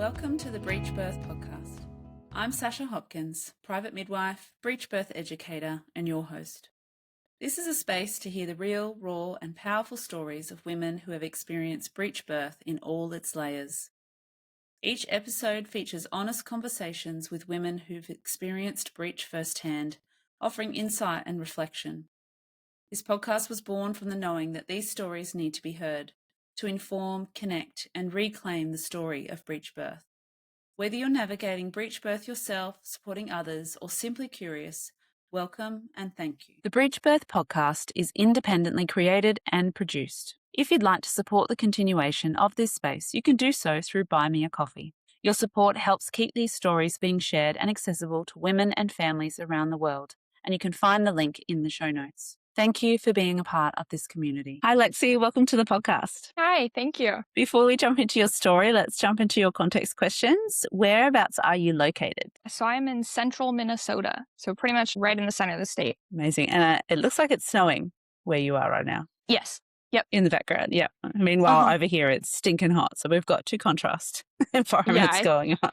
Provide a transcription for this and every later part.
Welcome to the Breech Birth Podcast. I'm Sasha Hopkins, private midwife, breech birth educator, and your host. This is a space to hear the real, raw, and powerful stories of women who have experienced breech birth in all its layers. Each episode features honest conversations with women who've experienced breech firsthand, offering insight and reflection. This podcast was born from the knowing that these stories need to be heard, to inform, connect, and reclaim the story of breech birth. Whether you're navigating breech birth yourself, supporting others, or simply curious, welcome and thank you. The Breech Birth Podcast is independently created and produced. If you'd like to support the continuation of this space, you can do so through Buy Me a Coffee. Your support helps keep these stories being shared and accessible to women and families around the world, and you can find the link in the show notes. Thank you for being a part of this community. Hi, Lexi. Welcome to the podcast. Hi, thank you. Before we jump into your story, let's jump into your context questions. Whereabouts are you located? So I'm in central Minnesota, so pretty much right in the center of the state. Amazing. And it looks like it's snowing where you are right now. Yes. Yep. In the background. Yeah. Meanwhile, over here, it's stinking hot. So we've got two contrast environments going on.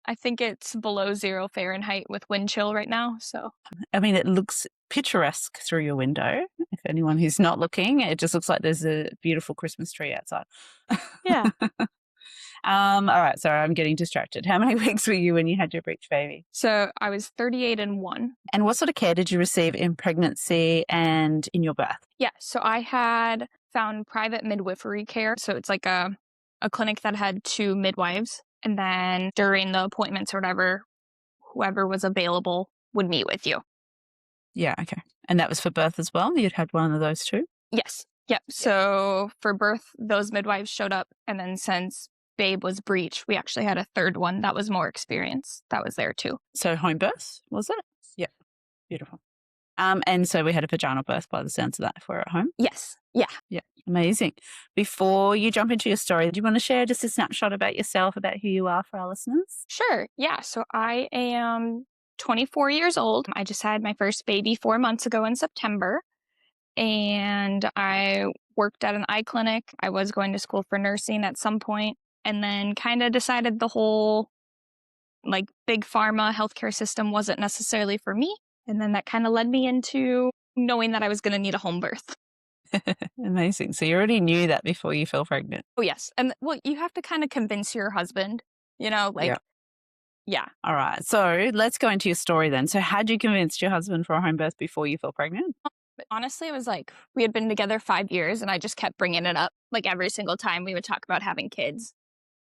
I think it's below 0 Fahrenheit with wind chill right now. So, it looks picturesque through your window. If anyone who's not looking, it just looks like there's a beautiful Christmas tree outside. Yeah. All right. Sorry, I'm getting distracted. How many weeks were you when you had your breech baby? So I was 38 and 1. And what sort of care did you receive in pregnancy and in your birth? Yeah. So I had found private midwifery care. So it's like a clinic that had 2 midwives. And then during the appointments or whatever, whoever was available would meet with you. Yeah, okay. And that was for birth as well? You'd had one of those too? Yes. Yep. So for birth, those midwives showed up. And then since babe was breech, we actually had a third one that was more experienced. That was there too. So home birth, was it? Yeah. Beautiful. And so we had a vaginal birth by the sounds of that if we're at home? Yes. Yeah. Yeah. Amazing. Before you jump into your story, do you want to share just a snapshot about yourself, about who you are for our listeners? Sure. Yeah. So I am 24 years old. I just had my first baby 4 months ago in September. And I worked at an eye clinic. I was going to school for nursing at some point, and then kind of decided the whole big pharma healthcare system wasn't necessarily for me. And then that kind of led me into knowing that I was going to need a home birth. Amazing. So you already knew that before you fell pregnant? Oh, yes. And you have to kind of convince your husband, Yeah. All right. So let's go into your story then. So had you convinced your husband for a home birth before you fell pregnant? But honestly, it was we had been together 5 years and I just kept bringing it up. Every single time we would talk about having kids.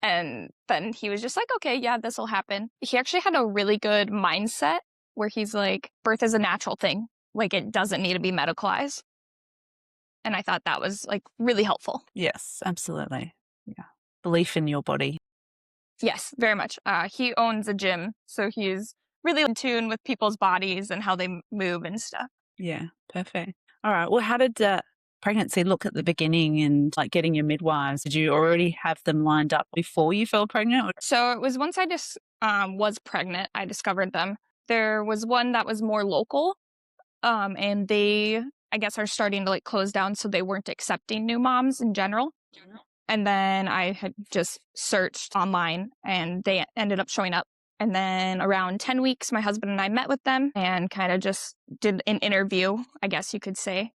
And then he was just like, okay, yeah, this will happen. He actually had a really good mindset where he's like, birth is a natural thing. It doesn't need to be medicalized. And I thought that was really helpful. Yes, absolutely. Yeah. Belief in your body. Yes, very much. He owns a gym, so he's really in tune with people's bodies and how they move and stuff. Yeah, perfect. All right. Well, how did pregnancy look at the beginning and getting your midwives? Did you already have them lined up before you fell pregnant? So it was once I just was pregnant, I discovered them. There was one that was more local, and they, I guess, are starting to close down, so they weren't accepting new moms in general. And then I had just searched online and they ended up showing up. And then around 10 weeks, my husband and I met with them and kind of just did an interview, I guess you could say.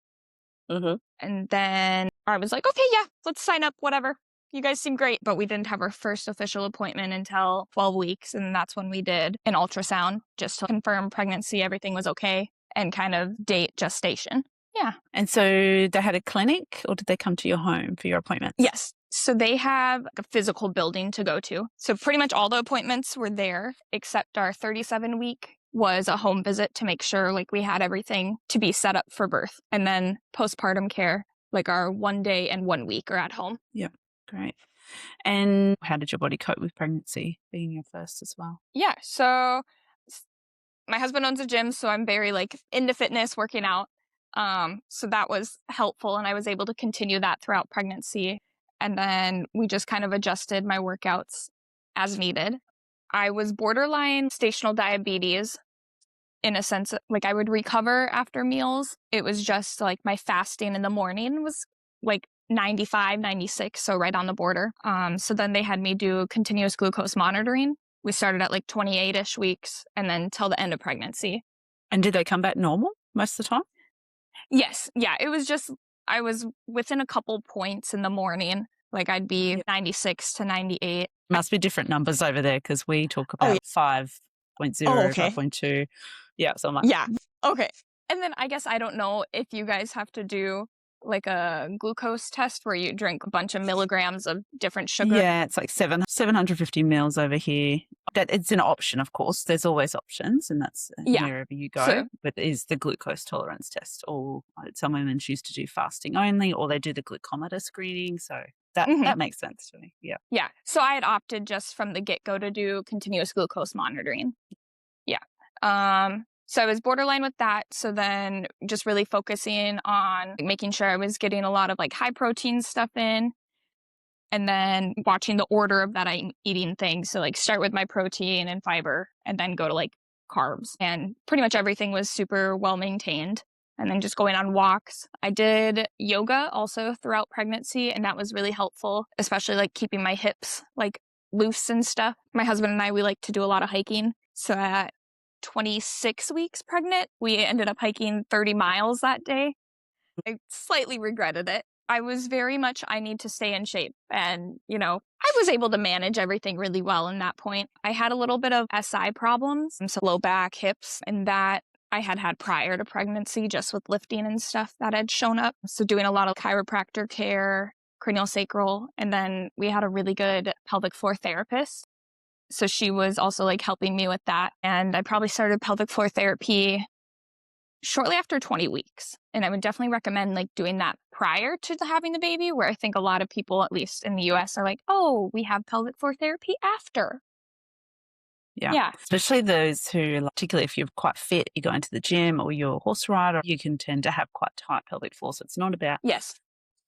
Mm-hmm. And then I was like, okay, yeah, let's sign up, whatever. You guys seem great. But we didn't have our first official appointment until 12 weeks. And that's when we did an ultrasound just to confirm pregnancy, everything was okay, and kind of date gestation. Yeah. And so they had a clinic, or did they come to your home for your appointments? Yes. So they have a physical building to go to. So pretty much all the appointments were there, except our 37-week was a home visit to make sure we had everything to be set up for birth. And then postpartum care, our 1 day and 1 week are at home. Yeah. Great. And how did your body cope with pregnancy, being your first as well? Yeah. So my husband owns a gym, so I'm very into fitness, working out. So that was helpful, and I was able to continue that throughout pregnancy. And then we just kind of adjusted my workouts as needed. I was borderline stational diabetes in a sense, I would recover after meals. It was just my fasting in the morning was 95, 96, so right on the border. So then they had me do continuous glucose monitoring. We started at like 28-ish weeks and then till the end of pregnancy. And did they come back normal most of the time? Yes. Yeah. It was just, I was within a couple points in the morning. Like I'd be 96 to 98. Must be different numbers over there because we talk about 5.0, okay. 5.2. Yeah. So I'm like, yeah. Okay. And then I guess I don't know if you guys have to do like a glucose test where you drink a bunch of milligrams of different sugar. Yeah, it's like 750 mils over here. That it's an option, of course. There's always options, and that's wherever you go. So- but is the glucose tolerance test, or some women choose to do fasting only, or they do the glucometer screening. So that makes sense to me. Yeah. Yeah. So I had opted just from the get-go to do continuous glucose monitoring. Yeah. So I was borderline with that. So then just really focusing on making sure I was getting a lot of like high protein stuff in, and then watching the order of that I'm eating things. So like start with my protein and fiber and then go to like carbs. And pretty much everything was super well maintained. And then just going on walks. I did yoga also throughout pregnancy, and that was really helpful, especially like keeping my hips like loose and stuff. My husband and I, we like to do a lot of hiking. So at 26 weeks pregnant, we ended up hiking 30 miles that day. I slightly regretted it. I was very much, I need to stay in shape. And, I was able to manage everything really well in that point. I had a little bit of SI problems, so low back, hips, and that I had prior to pregnancy just with lifting and stuff that had shown up. So doing a lot of chiropractor care, craniosacral, and then we had a really good pelvic floor therapist. So she was also like helping me with that. And I probably started pelvic floor therapy shortly after 20 weeks. And I would definitely recommend like doing that prior to having the baby, where I think a lot of people, at least in the US, are like, oh, we have pelvic floor therapy after. Yeah. Especially those who, particularly if you're quite fit, you go into the gym or you're a horse rider, you can tend to have quite tight pelvic floor. So it's not about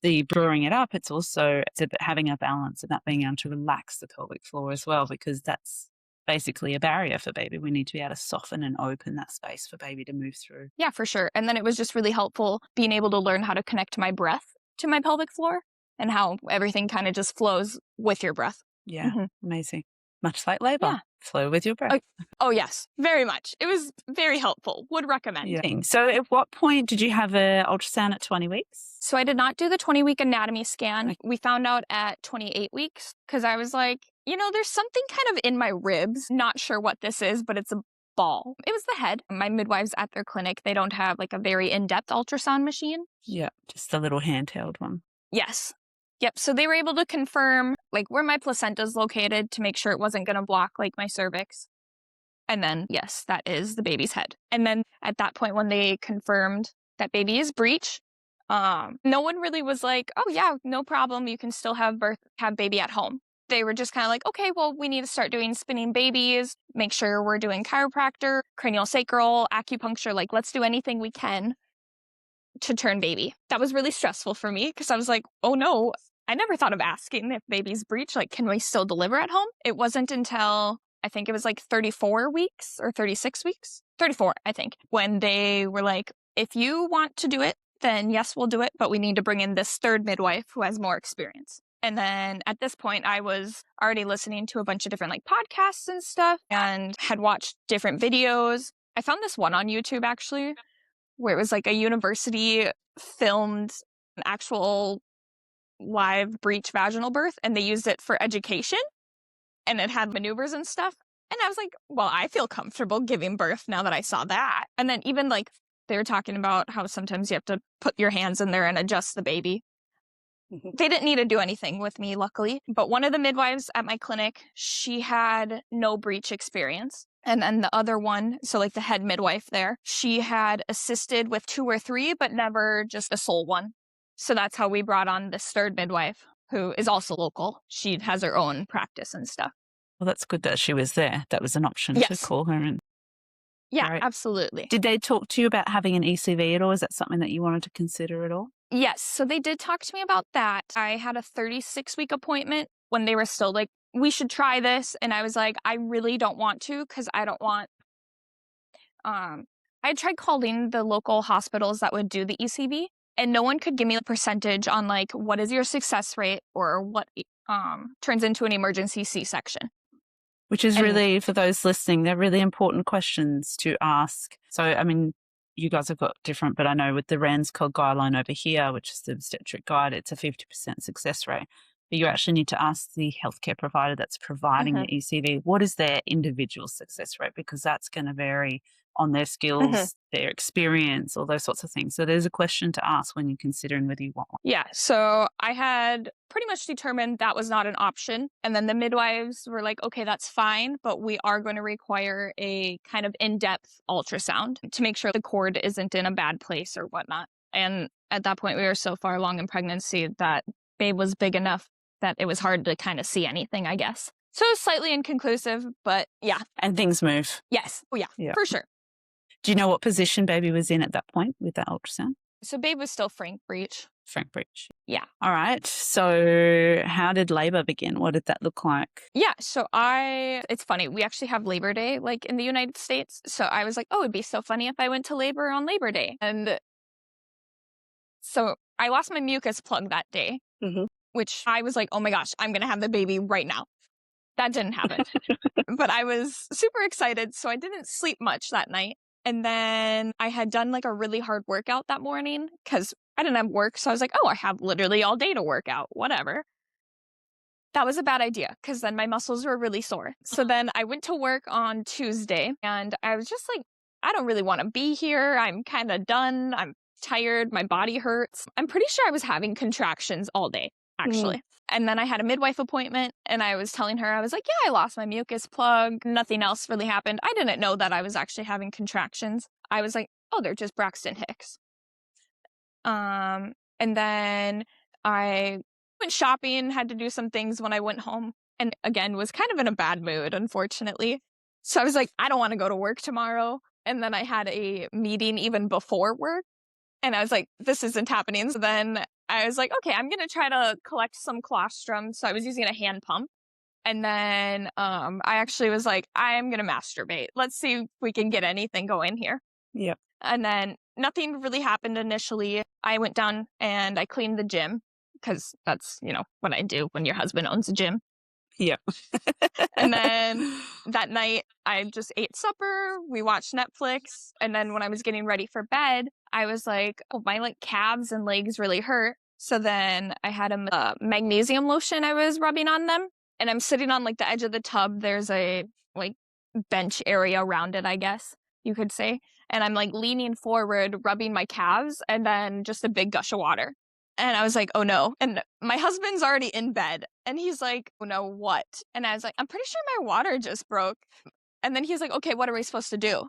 the brewing it up. It's also about having a balance, about being able to relax the pelvic floor as well, because that's basically a barrier for baby. We need to be able to soften and open that space for baby to move through. Yeah, for sure. And then it was just really helpful being able to learn how to connect my breath to my pelvic floor and how everything kind of just flows with your breath. Yeah, amazing. Much like labor. Yeah. Flow with your breath. Oh, yes, very much. It was very helpful. Would recommend. Yeah. So at what point did you have an ultrasound at 20 weeks? So I did not do the 20-week anatomy scan. Okay. We found out at 28 weeks because I was like, there's something kind of in my ribs. Not sure what this is, but it's a ball. It was the head. My midwives at their clinic, they don't have like a very in-depth ultrasound machine. Yeah, just a little handheld one. Yes. Yep. So they were able to confirm like where my placenta is located to make sure it wasn't going to block like my cervix. And then, yes, that is the baby's head. And then at that point, when they confirmed that baby is Breech, no one really was like, oh yeah, no problem. You can still have baby at home. They were just kind of like, okay, well, we need to start doing spinning babies, make sure we're doing chiropractor, craniosacral, acupuncture. Like, let's do anything we can to turn baby. That was really stressful for me because I was like, oh no, I never thought of asking if baby's Breech, like, can we still deliver at home? It wasn't until I think it was like 34 weeks or 36 weeks, 34, I think, when they were like, if you want to do it, then yes, we'll do it. But we need to bring in this third midwife who has more experience. And then at this point, I was already listening to a bunch of different like podcasts and stuff and had watched different videos. I found this one on YouTube actually, where it was like a university filmed an actual live Breech vaginal birth, and they used it for education, and it had maneuvers and stuff. And I was like, well, I feel comfortable giving birth now that I saw that. And then even like they were talking about how sometimes you have to put your hands in there and adjust the baby. They didn't need to do anything with me, luckily. But one of the midwives at my clinic, she had no Breech experience. And then the other one, so like the head midwife there, she had assisted with 2 or 3, but never just a sole one. So that's how we brought on this third midwife, who is also local. She has her own practice and stuff. Well, that's good that she was there. That was an option to call her in. Yeah, Right. Absolutely. Did they talk to you about having an ECV at all? Is that something that you wanted to consider at all? Yes. So they did talk to me about that. I had a 36-week appointment when they were still like, we should try this. And I was like, I really don't want to because I don't want. I tried calling the local hospitals that would do the ECV. And no one could give me a percentage on like, what is your success rate or what turns into an emergency C-section. Which is really, for those listening, they're really important questions to ask. So, I mean, you guys have got different, but I know with the RANS code guideline over here, which is the obstetric guide, it's a 50% success rate. But you actually need to ask the healthcare provider that's providing the ECV, what is their individual success rate? Because that's going to vary on their skills, their experience, all those sorts of things. So there's a question to ask when you're considering whether you want one. Yeah, so I had pretty much determined that was not an option. And then the midwives were like, okay, that's fine, but we are going to require a kind of in-depth ultrasound to make sure the cord isn't in a bad place or whatnot. And at that point, we were so far along in pregnancy that babe was big enough that it was hard to kind of see anything, I guess. So it was slightly inconclusive, but yeah. And things move. Yes. Oh, yeah, for sure. Do you know what position baby was in at that point with that ultrasound? So babe was still frank breech. Frank breech. Yeah. All right. So how did labor begin? What did that look like? Yeah. So it's funny. We actually have Labor Day like in the United States. So I was like, oh, it'd be so funny if I went to labor on Labor Day. And so I lost my mucus plug that day, which I was like, oh my gosh, I'm going to have the baby right now. That didn't happen. But I was super excited. So I didn't sleep much that night. And then I had done like a really hard workout that morning because I didn't have work. So I was like, oh, I have literally all day to work out, whatever. That was a bad idea because then my muscles were really sore. So then I went to work on Tuesday and I was just like, I don't really want to be here. I'm kind of done. I'm tired. My body hurts. I'm pretty sure I was having contractions all day, actually. And then I had a midwife appointment and I was telling her, I was like, yeah, I lost my mucus plug. Nothing else really happened. I didn't know that I was actually having contractions. I was like, oh, they're just Braxton Hicks. And then I went shopping, had to do some things when I went home. And again, was kind of in a bad mood, unfortunately. So I was like, I don't want to go to work tomorrow. And then I had a meeting even before work. And I was like, this isn't happening. So then I was like, okay, I'm going to try to collect some colostrum. So I was using a hand pump. And then I actually was like, I'm going to masturbate. Let's see if we can get anything going here. Yep. And then nothing really happened initially. I went down and I cleaned the gym because that's, what I do when your husband owns a gym. Yep. And then that night I just ate supper. We watched Netflix. And then when I was getting ready for bed, I was like, oh, my calves and legs really hurt. So then I had a magnesium lotion I was rubbing on them. And I'm sitting on the edge of the tub. There's a bench area around it, I guess you could say. And I'm leaning forward, rubbing my calves, and then just a big gush of water. And I was like, oh no. And my husband's already in bed. And he's like, oh no, what? And I was like, I'm pretty sure my water just broke. And then he's like, okay, what are we supposed to do?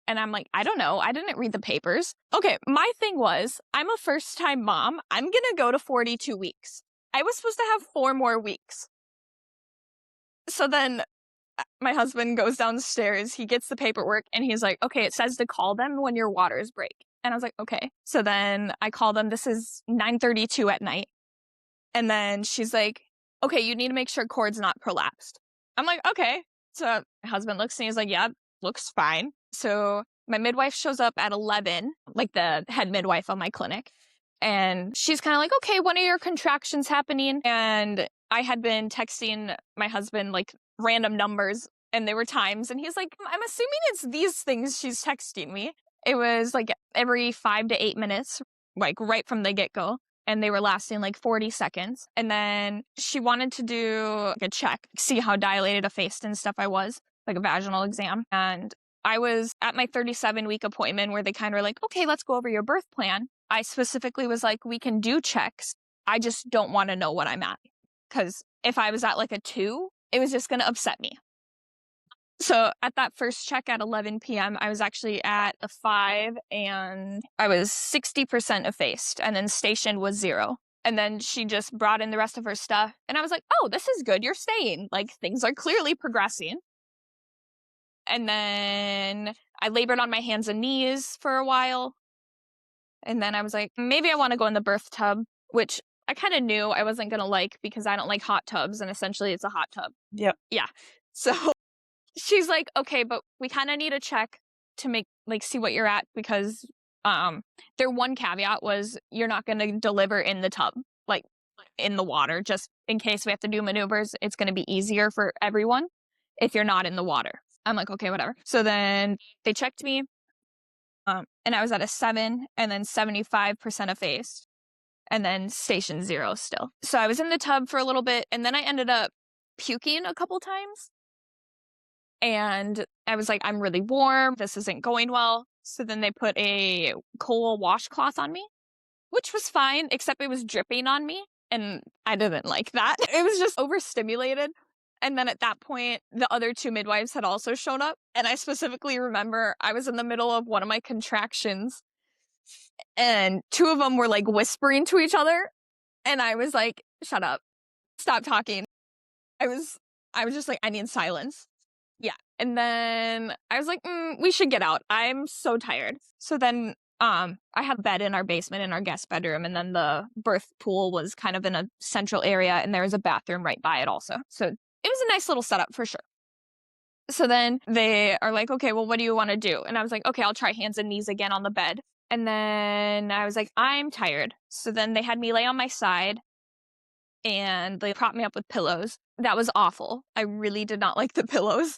And I'm like, I don't know. I didn't read the papers. Okay, my thing was, I'm a first-time mom. I'm going to go to 42 weeks. I was supposed to have 4 more weeks. So then my husband goes downstairs, he gets the paperwork, and he's like, okay, it says to call them when your waters break. And I was like, okay. So then I call them. This is 9:32 at night. And then she's like, okay, you need to make sure cord's not prolapsed. I'm like, okay. So my husband looks and he's like, yeah, looks fine. So my midwife shows up at 11, the head midwife of my clinic. And she's kind of like, okay, when are your contractions happening? And I had been texting my husband random numbers and there were times. And he's like, I'm assuming it's these things she's texting me. It was every 5 to 8 minutes, right from the get-go. And they were lasting 40 seconds. And then she wanted to do a check, see how dilated effaced and stuff I was, a vaginal exam. And I was at my 37-week appointment where they kind of were like, okay, let's go over your birth plan. I specifically was like, we can do checks. I just don't want to know what I'm at. Because if I was at a 2, it was just going to upset me. So at that first check at 11 p.m., I was actually at a 5 and I was 60% effaced and then station was 0. And then she just brought in the rest of her stuff. And I was like, oh, this is good. You're staying. Things are clearly progressing. And then I labored on my hands and knees for a while. And then I was like, maybe I want to go in the birth tub, which I kind of knew I wasn't going to because I don't like hot tubs. And essentially it's a hot tub. Yep. Yeah. So she's like, okay, but we kind of need a check to make, see what you're at because Their one caveat was you're not going to deliver in the tub, like in the water, just in case we have to do maneuvers. It's going to be easier for everyone if you're not in the water. I'm like, okay, whatever. So then they checked me, and I was at a 7 and then 75% effaced and then station 0 still. So I was in the tub for a little bit, and then I ended up puking a couple times. And I was like, I'm really warm. This isn't going well. So then they put a coal washcloth on me, which was fine, except it was dripping on me. And I didn't like that. It was just overstimulated. And then at that point, the other 2 midwives had also shown up. And I specifically remember I was in the middle of one of my contractions, and 2 of them were like whispering to each other. And I was like, shut up, stop talking. I was just like, I need silence. Yeah. And then I was like, we should get out. I'm so tired. So then I had a bed in our basement in our guest bedroom, and then the birth pool was kind of in a central area, and there was a bathroom right by it also. So it was a nice little setup for sure. So then they are like, okay, well, what do you want to do? And I was like, okay, I'll try hands and knees again on the bed. And then I was like, I'm tired. So then they had me lay on my side, and they propped me up with pillows. That was awful. I really did not like the pillows.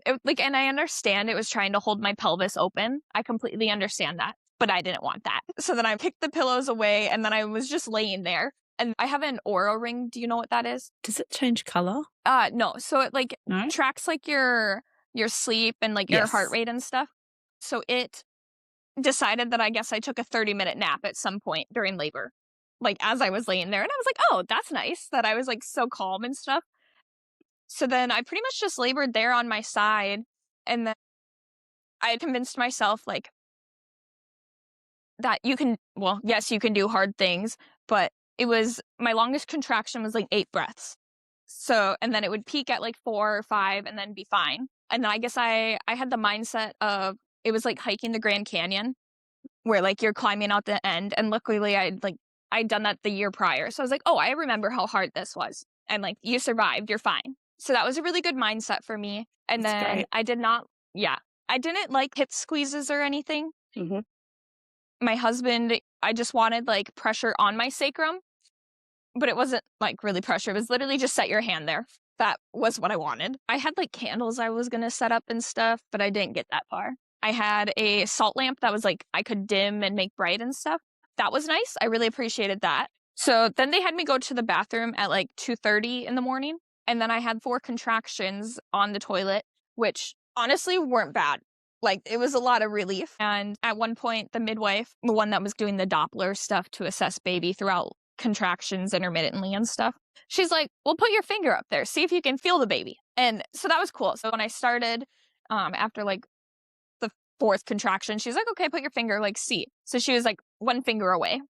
And I understand it was trying to hold my pelvis open. I completely understand that, but I didn't want that. So then I picked the pillows away, and then I was just laying there. And I have an Oura ring. Do you know what that is? Does it change color? No. So it No? tracks your sleep and your heart rate and stuff. So it decided that I guess I took a 30-minute nap at some point during labor, as I was laying there. And I was like, oh, that's nice that I was so calm and stuff. So then I pretty much just labored there on my side, and then I convinced myself that yes, you can do hard things, but my longest contraction was 8 breaths. So, and then it would peak at 4 or 5 and then be fine. And then I guess I had the mindset of it was like hiking the Grand Canyon, where you're climbing out the end. And luckily I'd done that the year prior. So I was like, oh, I remember how hard this was. And you survived, you're fine. So that was a really good mindset for me. And That's then great. I didn't like hip squeezes or anything. Mm-hmm. My husband, I just wanted pressure on my sacrum, but it wasn't really pressure. It was literally just set your hand there. That was what I wanted. I had candles I was going to set up and stuff, but I didn't get that far. I had a salt lamp that was I could dim and make bright and stuff. That was nice. I really appreciated that. So then they had me go to the bathroom at 2:30 in the morning. And then I had 4 contractions on the toilet, which honestly weren't bad. It was a lot of relief. And at one point, the midwife, the one that was doing the Doppler stuff to assess baby throughout contractions intermittently and stuff, she's like, well, put your finger up there, see if you can feel the baby. And so that was cool. So when I started, after the 4th contraction, she's like, okay, put your finger, see. So she was 1 finger away.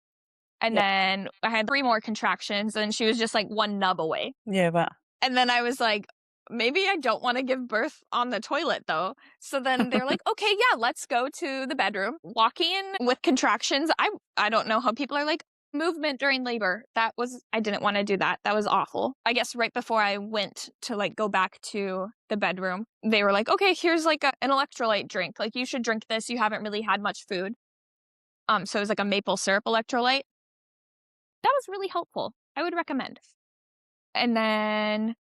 And then I had 3 more contractions, and she was just 1 nub away. Yeah, but... And then I was like, maybe I don't want to give birth on the toilet, though. So then they're like, okay, yeah, let's go to the bedroom. Walking with contractions, I don't know how people are movement during labor. I didn't want to do that. That was awful. I guess right before I went to go back to the bedroom, they were like, okay, here's an electrolyte drink. You should drink this. You haven't really had much food. So it was a maple syrup electrolyte. That was really helpful. I would recommend. And then,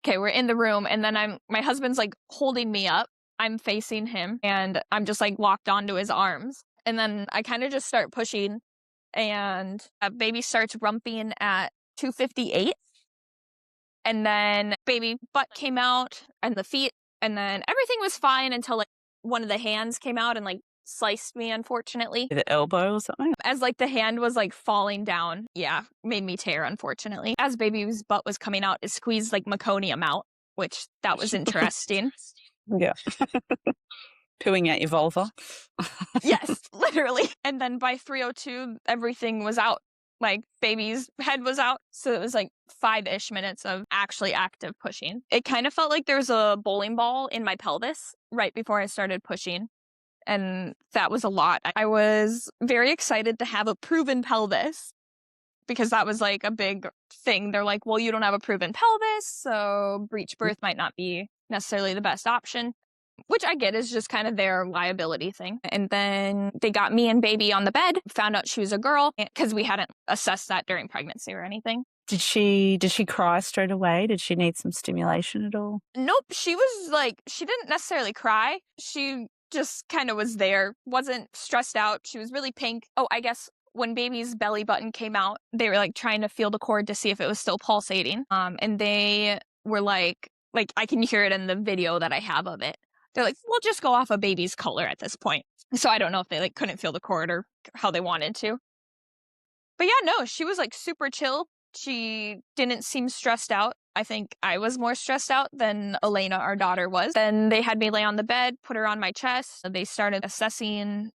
okay, we're in the room, and then my husband's holding me up. I'm facing him, and I'm just locked onto his arms. And then I kind of just start pushing, and baby starts rumping at 2:58. And then baby butt came out and the feet, and then everything was fine until one of the hands came out and sliced me, unfortunately. The elbow or something? As the hand was falling down. Yeah, made me tear, unfortunately. As baby's butt was coming out, it squeezed meconium out, which that was interesting. Yeah. Pooing out your vulva. Yes, literally. And then by 3:02, everything was out. Baby's head was out. So it was 5-ish minutes of actually active pushing. It kind of felt like there was a bowling ball in my pelvis right before I started pushing. And that was a lot. I was very excited to have a proven pelvis, because that was a big thing. They're like, well, you don't have a proven pelvis, so breech birth might not be necessarily the best option. which I get is just kind of their liability thing. And then they got me and baby on the bed, found out she was a girl because we hadn't assessed that during pregnancy or anything. Did she cry straight away? Did she need some stimulation at all? Nope. She was like, she didn't necessarily cry. She just kind of was there, wasn't stressed out. She was really pink. Oh, I guess when baby's belly button came out, they were like trying to feel the cord to see if it was still pulsating. And they were like I can hear it in the video that I have of it. They're like, we'll just go off of baby's color at this point. So I don't know if they like couldn't feel the cord or how they wanted to. But yeah, no, she was like super chill. She didn't seem stressed out. I think I was more stressed out than Elena, our daughter, was. Then they had me lay on the bed, put her on my chest. They started assessing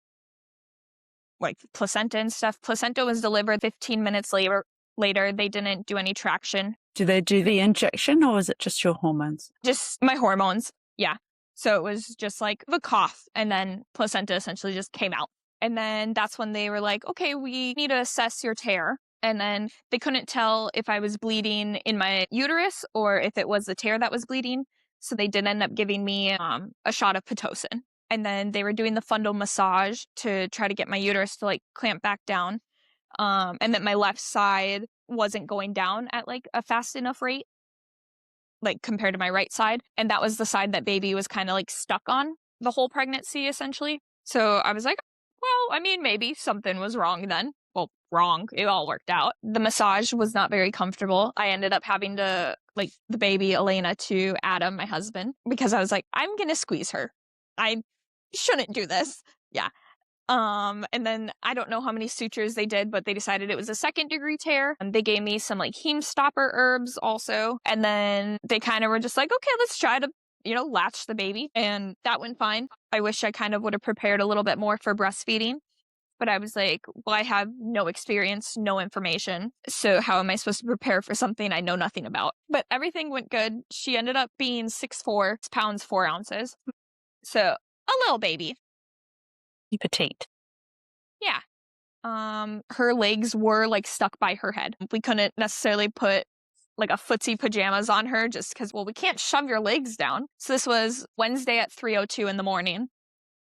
like placenta and stuff. Placenta was delivered 15 minutes later. They didn't do any traction. Do they do the injection or was it just your hormones? Just my hormones. Yeah. So it was just like the cough and then placenta essentially just came out. And then that's when they were like, okay, we need to assess your tear. And then they couldn't tell if I was bleeding in my uterus or if it was the tear that was bleeding. So they did end up giving me a shot of Pitocin. And then they were doing the fundal massage to try to get my uterus to like clamp back down. And that my left side wasn't going down at like a fast enough rate, like compared to my right side. And that was the side that baby was kind of like stuck on the whole pregnancy, essentially. So I was like, well, I mean, maybe something was wrong then. Well, wrong. It all worked out. The massage was not very comfortable. I ended up having to, like, the baby, Elena, to Adam, my husband, because I was like, I'm going to squeeze her. I shouldn't do this. Yeah. And then I don't know how many sutures they did, but they decided it was a 2nd-degree tear. And they gave me some like heme stopper herbs also. And then they kind of were just like, okay, let's try to, latch the baby. And that went fine. I wish I kind of would have prepared a little bit more for breastfeeding. But I was like, well, I have no experience, no information. So how am I supposed to prepare for something I know nothing about? But everything went good. She ended up being 6'4", pounds, 4 ounces. So a little baby. Petite. Yeah. Her legs were like stuck by her head. We couldn't necessarily put like a footsie pajamas on her just because, well, we can't shove your legs down. So this was Wednesday at 3:02 in the morning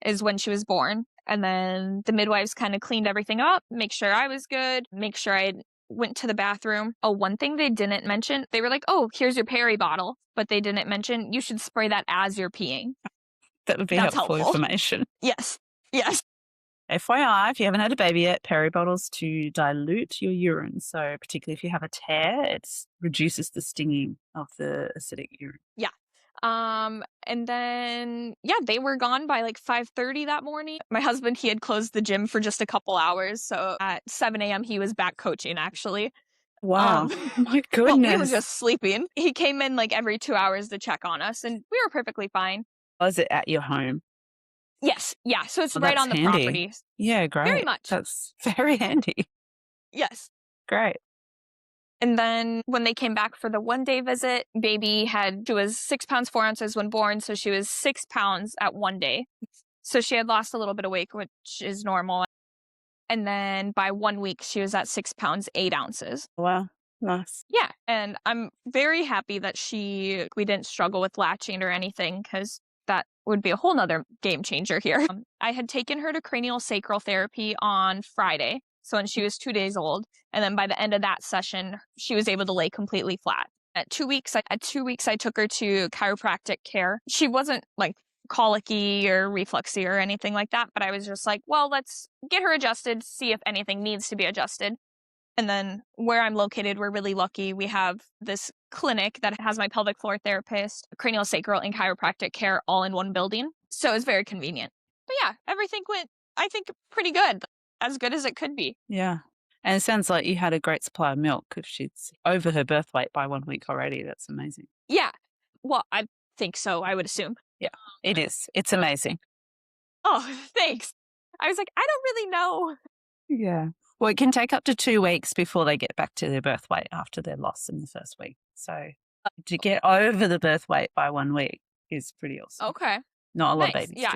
is when she was born. And then the midwives kind of cleaned everything up, make sure I was good, make sure I went to the bathroom. Oh, one thing they didn't mention, they were like, oh, here's your peri bottle. But they didn't mention you should spray that as you're peeing. That would be helpful information. Yes. FYI, if you haven't had a baby yet, peri bottles to dilute your urine. So particularly if you have a tear, it reduces the stinging of the acidic urine. Yeah. And then, they were gone by like 5:30 that morning. My husband, he had closed the gym for just a couple hours. So at 7 a.m., he was back coaching, actually. Wow. My goodness. Well, we were just sleeping. He came in like every 2 hours to check on us, and we were perfectly fine. Was it at your home? Yes. Yeah. So it's right on the property. Yeah, great. Very much. That's very handy. Yes. Great. And then when they came back for the 1-day visit, baby she was 6 pounds, 4 ounces when born. So she was 6 pounds at 1 day. So she had lost a little bit of weight, which is normal. And then by 1 week, she was at 6 pounds, 8 ounces. Wow. Nice. Yeah. And I'm very happy that we didn't struggle with latching or anything, because that would be a whole nother game changer here. I had taken her to cranial sacral therapy on Friday. So when she was 2 days old. And then by the end of that session, she was able to lay completely flat. At 2 weeks, I took her to chiropractic care. She wasn't like colicky or refluxy or anything like that. But I was just like, well, let's get her adjusted, see if anything needs to be adjusted. And then where I'm located, we're really lucky. We have this clinic that has my pelvic floor therapist, cranial sacral, and chiropractic care all in one building. So it's very convenient. But yeah, everything went, I think, pretty good. As good as it could be. Yeah. And it sounds like you had a great supply of milk if she's over her birth weight by 1 week already. That's amazing. Yeah. Well, I think so, I would assume. Yeah, it is. It's amazing. Oh, thanks. I was like, I don't really know. Yeah. Well, it can take up to 2 weeks before they get back to their birth weight after their loss in the first week. So to get over the birth weight by 1 week is pretty awesome. Okay. Not a lot of babies. Yeah,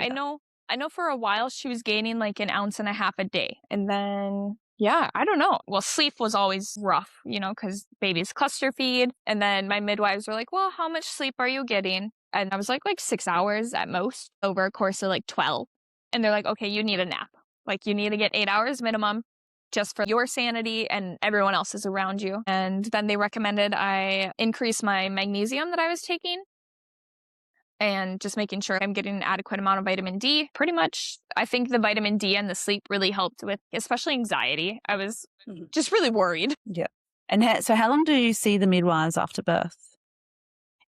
I know for a while she was gaining like 1.5 ounces a day. And then, I don't know. Well, sleep was always rough, because babies cluster feed. And then my midwives were like, well, how much sleep are you getting? And I was like 6 hours at most over a course of 12. And they're like, okay, you need a nap. Like, you need to get 8 hours minimum just for your sanity and everyone else's around you. And then they recommended I increase my magnesium that I was taking and just making sure I'm getting an adequate amount of vitamin D. Pretty much, I think the vitamin D and the sleep really helped with especially anxiety. I was just really worried. Yeah. And so how long do you see the midwives after birth?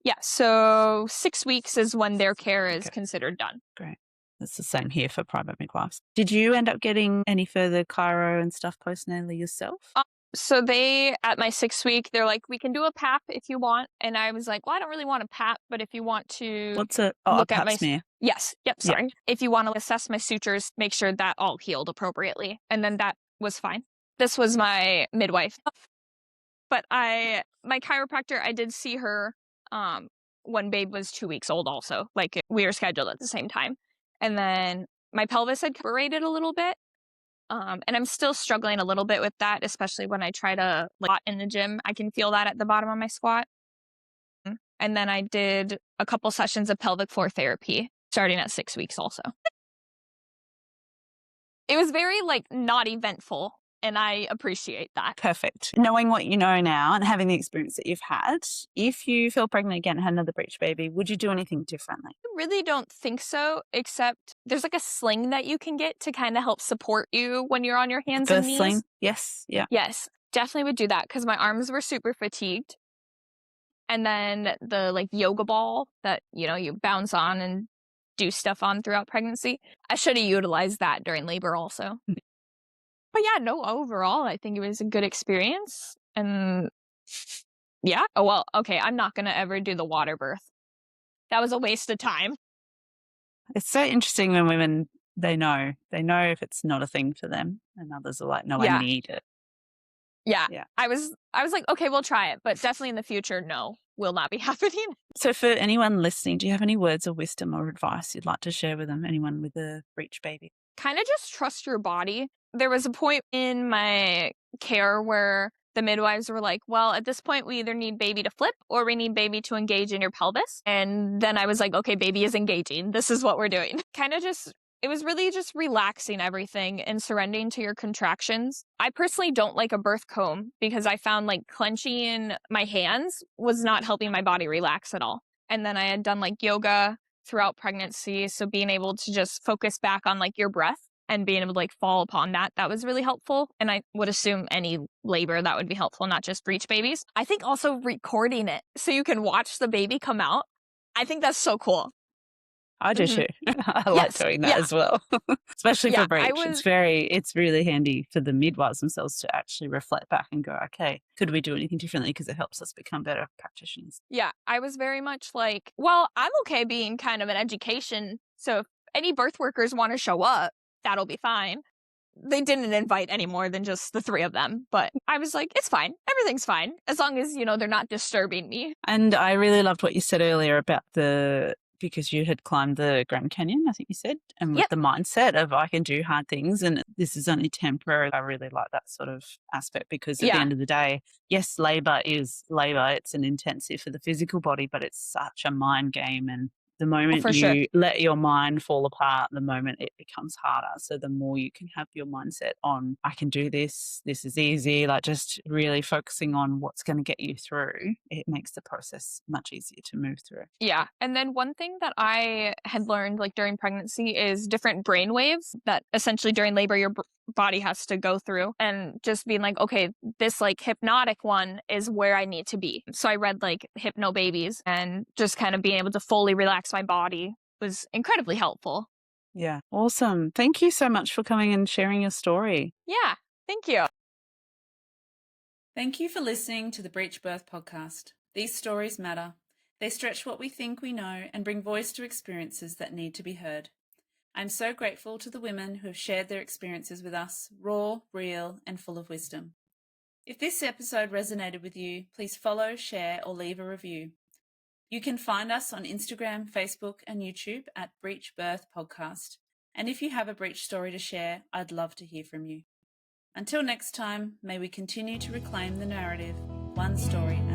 Yeah, so 6 weeks is when their care is considered done. Great. It's the same here for private midwives. Did you end up getting any further chiro and stuff postnatally yourself? So they, at my 6th week, they're like, we can do a PAP if you want. And I was like, well, I don't really want a PAP, but if you want to What's a look a at pap my smear? Yes. Yep. Sorry. If you want to assess my sutures, make sure that all healed appropriately. And then that was fine. This was my midwife. But my chiropractor, I did see her when babe was 2 weeks old also. Like, we were scheduled at the same time. And then my pelvis had separated a little bit. And I'm still struggling a little bit with that, especially when I try to squat in the gym. I can feel that at the bottom of my squat. And then I did a couple sessions of pelvic floor therapy starting at 6 weeks also. It was very not eventful, and I appreciate that. Perfect. Knowing what you know now and having the experience that you've had, if you feel pregnant again and had another breech baby, would you do anything differently? I really don't think so, except there's a sling that you can get to kind of help support you when you're on your hands and knees. Sling? Yes. Yeah. Yes, definitely would do that because my arms were super fatigued. And then the yoga ball that, you bounce on and do stuff on throughout pregnancy. I should have utilized that during labor also. But yeah, no, overall, I think it was a good experience. And yeah, oh, well, okay, I'm not going to ever do the water birth. That was a waste of time. It's so interesting when women, they know if it's not a thing for them, and others are like, no, I need it. Yeah. I was like, okay, we'll try it, but definitely in the future, no, will not be happening. So for anyone listening, do you have any words of wisdom or advice you'd like to share with them, anyone with a breech baby? Kind of just trust your body. There was a point in my care where the midwives were like, well, at this point, we either need baby to flip or we need baby to engage in your pelvis. And then I was like, okay, baby is engaging. This is what we're doing. It was really just relaxing everything and surrendering to your contractions. I personally don't like a birth comb because I found clenching in my hands was not helping my body relax at all. And then I had done yoga throughout pregnancy. So being able to just focus back on your breath and being able to fall upon that was really helpful. And I would assume any labor that would be helpful, not just breech babies. I think also recording it so you can watch the baby come out. I think that's so cool. I do too. I like doing that as well, especially for breech. It's really handy for the midwives themselves to actually reflect back and go, okay, could we do anything differently? Because it helps us become better practitioners. Yeah, I was very much like, well, I'm okay being kind of an education. So if any birth workers want to show up, that'll be fine. They didn't invite any more than just the 3 of them, but I was like, it's fine. Everything's fine. As long as, they're not disturbing me. And I really loved what you said earlier about because you had climbed the Grand Canyon, I think you said, and with the mindset of I can do hard things and this is only temporary. I really like that sort of aspect because at the end of the day, yes, labor is labor. It's an intensive for the physical body, but it's such a mind game. And the moment you let your mind fall apart, the moment it becomes harder. So the more you can have your mindset on, I can do this, this is easy, just really focusing on what's going to get you through, it makes the process much easier to move through. Yeah. And then one thing that I had learned during pregnancy is different brain waves that essentially during labor your body has to go through, and just being like, okay, this hypnotic one is where I need to be. So I read Hypno Babies, and just kind of being able to fully relax my body was incredibly helpful. Yeah. Awesome. Thank you so much for coming and sharing your story. Yeah. Thank you. Thank you for listening to the Breech Birth podcast. These stories matter. They stretch what we think we know and bring voice to experiences that need to be heard. I'm so grateful to the women who have shared their experiences with us, raw, real, and full of wisdom. If this episode resonated with you, please follow, share, or leave a review. You can find us on Instagram, Facebook, and YouTube at Breech Birth Podcast. And if you have a breech story to share, I'd love to hear from you. Until next time, may we continue to reclaim the narrative, one story at a time.